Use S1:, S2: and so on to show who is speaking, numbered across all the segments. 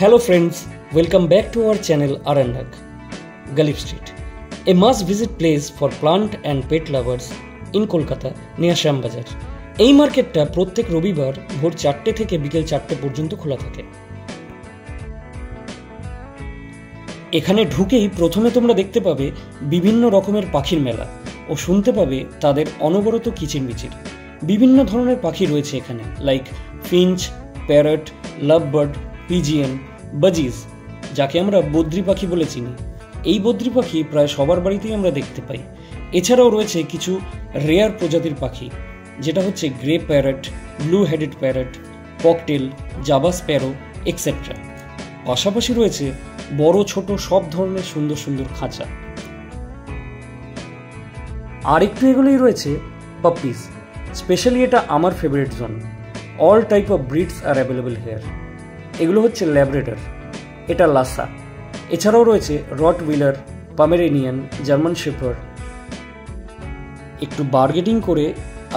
S1: Hello friends, welcome back to our channel Arandak, Galip Street, a must-visit place for plant and pet lovers in Kolkata near Shyambajar. এই মার্কেটটা প্রত্যেক রবিবার ভোর 4টে থেকে বিকেল 4টে পর্যন্ত খোলা থাকে। এখানে ঢুকেই প্রথমে তোমরা দেখতে পাবে বিভিন্ন রকমের পাখির মেলা ও শুনতে পাবে তাদের অনবরত কিচিরমিচির। বিভিন্ন ধরনের পাখি রয়েছে এখানে, like finch, parrot, lovebird, pigeon, budgies, যাকে আমরা বদ্রি পাখি বলে চিনি। এই বদ্রি পাখি প্রায় সবার বাড়িতেই আমরা দেখতে পাই। এছাড়াও রয়েছে কিছু রেয়ার প্রজাতির পাখি, যেটা হচ্ছে grey parrot, blue headed parrot, cocktail, Java Sparrow etcetera. পাশাপাশি রয়েছে বড় ছোট সব ধরনের সুন্দর সুন্দর খাঁচা। আর একটু এগুলোই রয়েছে পাপ্পিস, স্পেশালি এটা আমার favourite zone. All type of breeds R available hair. এগুলো হচ্ছে ল্যাব্রাডর, এটা লাসা। এছাড়াও রয়েছে রট হুইলার, পমেরেনিয়ান, জার্মান শেফার্ড। একটু বার্গেটিং করে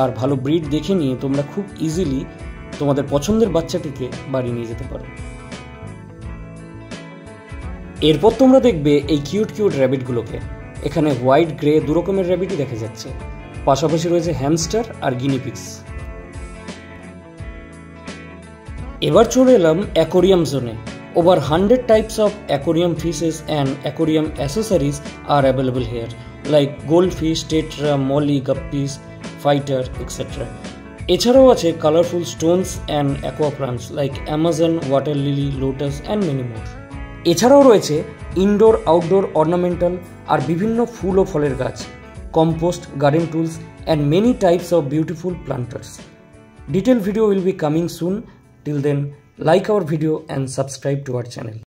S1: আর ভালো ব্রিড দেখে নিয়ে তোমরা খুব ইজিলি তোমাদের পছন্দের বাচ্চাটিকে বাড়ি নিয়ে যেতে পারো। এরপর তোমরা দেখবে এই কিউট কিউট র্যাবিটগুলোকে। এখানে হোয়াইট গ্রে দু রকমের র্যাবিটই দেখা যাচ্ছে। পাশাপাশি রয়েছে হ্যামস্টার আর গিনিপিক্স। এবার চলে এলাম অ্যাকোরিয়াম জোনে। Over 100 types of aquarium fishes and aquarium accessories are available here, like goldfish, tetra, molly, guppies, fighter etcetera. এছাড়াও আছে colourful stones and aqua plants like Amazon, water lily, lotus and many more. এছাড়াও রয়েছে indoor outdoor ornamental আর বিভিন্ন ফুল ও ফলের গাছ, compost, garden tools and many types of beautiful planters. Detailed video will be coming soon. Till then, like our video and subscribe to our channel.